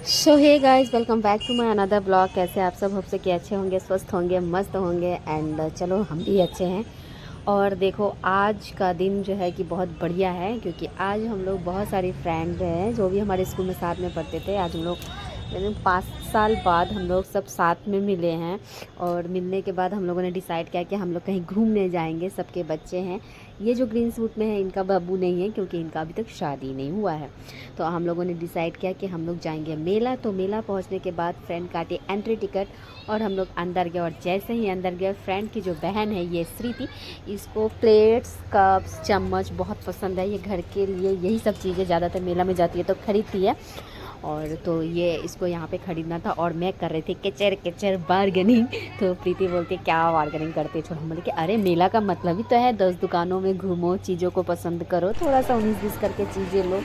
So hey guys, welcome back to my another blog. कैसे आप सब? होप से कि अच्छे होंगे, स्वस्थ होंगे, मस्त होंगे। एंड चलो हम भी अच्छे हैं। और देखो आज का दिन जो है कि बहुत बढ़िया है, क्योंकि आज हम लोग बहुत सारी फ्रेंड हैं जो भी हमारे स्कूल में साथ में पढ़ते थे। आज हम लोग 5 साल बाद हम लोग सब साथ में मिले हैं। और मिलने के बाद हम लोगों ने डिसाइड किया कि हम लोग कहीं घूमने जाएंगे। सबके बच्चे हैं, ये जो ग्रीन सूट में है इनका बाबू नहीं है, क्योंकि इनका अभी तक शादी नहीं हुआ है। तो हम लोगों ने डिसाइड किया कि हम लोग जाएंगे मेला। तो मेला पहुंचने के बाद फ्रेंड काटे एंट्री टिकट और हम लोग अंदर गए। और जैसे ही अंदर गए, फ्रेंड की जो बहन है ये श्रीति, इसको प्लेट्स, कप्स, चम्मच बहुत पसंद है। ये घर के लिए यही सब चीज़ें ज़्यादातर मेला में जाती है तो खरीदती है। और तो ये इसको यहाँ पे ख़रीदना था और मैं कर रही थी केचर केचर बार्गेनिंग। तो प्रीति बोलती है क्या बार्गेनिंग करते छोड़। हम बोले कि अरे मेला का मतलब ही तो है 10 दुकानों में घूमो, चीज़ों को पसंद करो, थोड़ा सा 19-20 करके चीज़ें लो,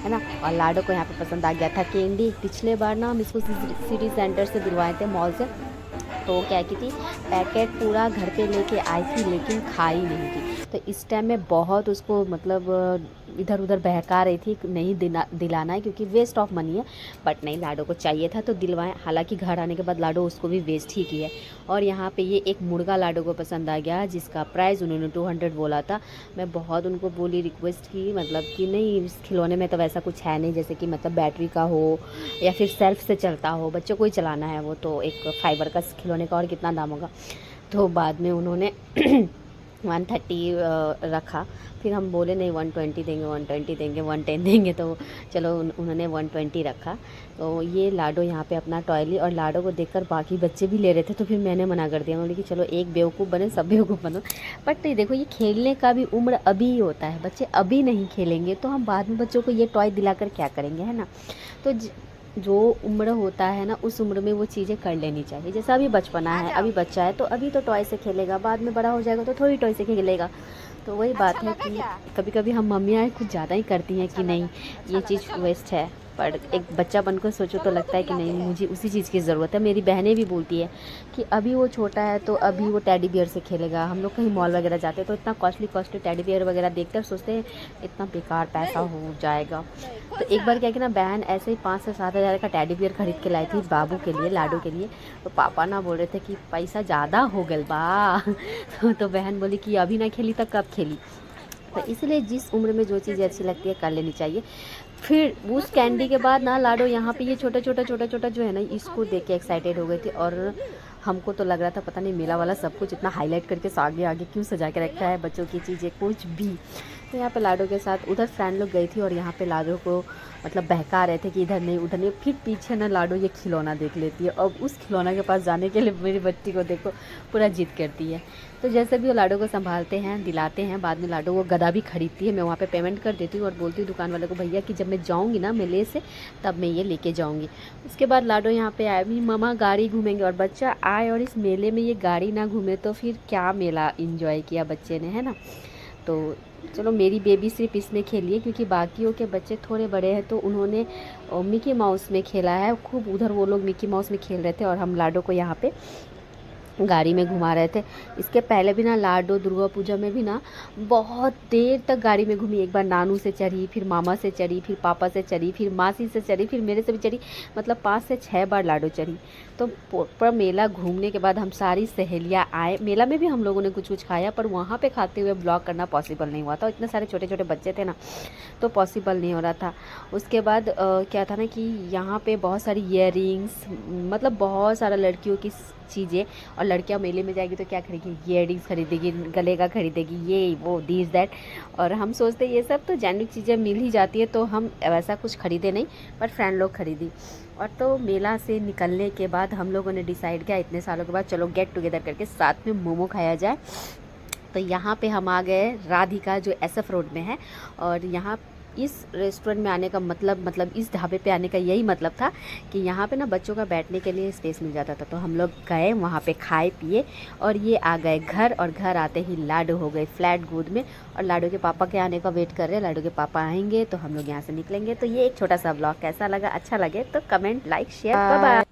है ना। और लाडो को यहाँ पे पसंद आ गया था कैंडी। पिछले बार ना हम इसको सिटी सेंटर से दिलवाए थे, मॉल से। तो वो क्या की थी, पैकेट पूरा घर पे लेके आई थी लेकिन खाई नहीं थी। तो इस टाइम में बहुत उसको मतलब इधर उधर बहका रही थी, नहीं दिलाना है क्योंकि वेस्ट ऑफ मनी है। बट नहीं, लाडो को चाहिए था तो दिलवाएं। हालांकि घर आने के बाद लाडो उसको भी वेस्ट ही किया। और यहाँ पे ये एक मुर्गा लाडो को पसंद आ गया, जिसका प्राइस उन्होंने 200 बोला था। मैं बहुत उनको बोली, रिक्वेस्ट की, मतलब कि नहीं इस खिलौने में तो वैसा कुछ है नहीं, जैसे कि मतलब बैटरी का हो या फिर सेल्फ से चलता हो, बच्चों को ही चलाना है। वो तो एक फाइबर का खिलौने का और कितना दाम होगा। तो बाद में उन्होंने 130 रखा। फिर हम बोले नहीं 120 देंगे, 120 देंगे, 110 देंगे। तो चलो उन्होंने 120 रखा। तो ये लाडो यहाँ पे अपना टॉय ली और लाडो को देखकर बाकी बच्चे भी ले रहे थे। तो फिर मैंने मना कर दिया, बोली कि चलो एक बेवकूफ़ बने, सब बेवकूफ़ बनो। बट देखो, ये खेलने का भी उम्र अभी ही होता है। बच्चे अभी नहीं खेलेंगे तो हम बाद में बच्चों को ये टॉय दिलाकर क्या करेंगे, है ना। तो जो उम्र होता है ना, उस उम्र में वो चीज़ें कर लेनी चाहिए। जैसा अभी बचपना है, अभी बच्चा है तो अभी तो टॉय से खेलेगा, बाद में बड़ा हो जाएगा तो थोड़ी टॉय से खेलेगा। तो वही बात है कि कभी कभी हम मम्मियाँ कुछ ज़्यादा ही करती हैं कि नहीं ये चीज़ वेस्ट है। पर एक बच्चा बनकर सोचो तो लगता है कि नहीं, मुझे उसी चीज़ की ज़रूरत है। मेरी बहनें भी बोलती है कि अभी वो छोटा है तो अभी वो टेडी बियर से खेलेगा। हम लोग कहीं मॉल वगैरह जाते हैं तो इतना कॉस्टली टेडी बियर वगैरह देखते हैं, सोचते हैं इतना बेकार पैसा हो जाएगा। तो एक बार क्या कि ना, बहन ऐसे ही 5 से 7 हज़ार का टेडी बियर खरीद के लाई थी बाबू के लिए, लाडो के लिए। तो पापा ना बोल रहे थे कि पैसा ज़्यादा हो गल बा। तो बहन बोली कि अभी ना खेली तो कब खेली। तो इसलिए जिस उम्र में जो चीज़ें अच्छी लगती है कर लेनी चाहिए। फिर उस कैंडी के बाद ना लाडो यहाँ पे ये छोटा छोटा जो है ना, इसको देख के एक्साइटेड हो गई थी। और हमको तो लग रहा था पता नहीं मेला वाला सब कुछ इतना हाईलाइट करके आगे आगे क्यों सजा के रखा है, बच्चों की चीज़ें कुछ भी। तो यहाँ पे लाडो के साथ उधर फ्रेंड लोग गई थी और यहाँ पे लाडो को मतलब बहका रहे थे कि इधर नहीं उधर नहीं। फिर पीछे ना लाडो ये खिलौना देख लेती है। अब उस खिलौना के पास जाने के लिए मेरी बच्ची को देखो पूरा जिद करती है। तो जैसे भी वो लाडो को संभालते हैं, दिलाते हैं, बाद में लाडो वो गदा भी खरीदती है। मैं वहाँ पे पेमेंट कर देती हूँ और बोलती हूँ दुकान वाले को, भैया कि जब मैं जाऊँगी ना मेले से तब मैं ये लेके जाऊँगी। उसके बाद लाडो यहाँ पे आए भी, ममा गाड़ी घूमेंगे। और बच्चा आए और इस मेले में ये गाड़ी ना घूमे तो फिर क्या मेला इंजॉय किया बच्चे ने, है ना। तो चलो मेरी बेबी सिर्फ इसमें खेली है, क्योंकि बाकियों के बच्चे थोड़े बड़े हैं तो उन्होंने मिकी माउस में खेला है खूब। उधर वो लोग मिकी माउस में खेल रहे थे और हम लाडो को यहाँ पे गाड़ी में घुमा रहे थे। इसके पहले भी ना लाडो दुर्गा पूजा में भी ना बहुत देर तक गाड़ी में घूमी। एक बार नानू से चढ़ी, फिर मामा से चढ़ी, फिर पापा से चढ़ी, फिर मासी से चढ़ी, फिर मेरे से भी चढ़ी। मतलब 5 से 6 बार लाडो चढ़ी। तो पूरा मेला घूमने के बाद हम सारी सहेलियाँ आए। मेला में भी हम लोगों ने कुछ कुछ खाया, पर वहाँ पे खाते हुए ब्लॉग करना पॉसिबल नहीं हुआ था। इतने सारे छोटे छोटे बच्चे थे ना, तो पॉसिबल नहीं हो रहा था। उसके बाद क्या था ना कि यहाँ पे बहुत सारी ईयरिंग्स, मतलब बहुत सारा लड़कियों की चीज़ें। और लड़कियां मेले में जाएगी तो क्या खरीदेगी, ईयरिंग्स खरीदेगी, गले का खरीदेगी, ये वो दिस दैट। और हम सोचते ये सब तो जेन्युइन चीज़ें मिल ही जाती है, तो हम वैसा कुछ खरीदे नहीं, पर फ्रेंड लोग खरीदी। और तो मेला से निकलने के बाद हम लोगों ने डिसाइड किया इतने सालों के बाद, चलो गेट टुगेदर करके साथ में मोमो खाया जाए। तो यहाँ पे हम आ गए राधिका, जो SF रोड में है। और यहाँ इस रेस्टोरेंट में आने का मतलब इस ढाबे पे आने का यही मतलब था कि यहाँ पे ना बच्चों का बैठने के लिए स्पेस मिल जाता था। तो हम लोग गए वहाँ पे, खाए पिए और ये आ गए घर। और घर आते ही लाडो हो गए फ्लैट गोद में और लाडो के पापा के आने का वेट कर रहे हैं। लाडो के पापा आएंगे तो हम लोग यहाँ से निकलेंगे। तो ये एक छोटा सा ब्लॉग कैसा लगा, अच्छा लगे तो comment, like, share, bye bye.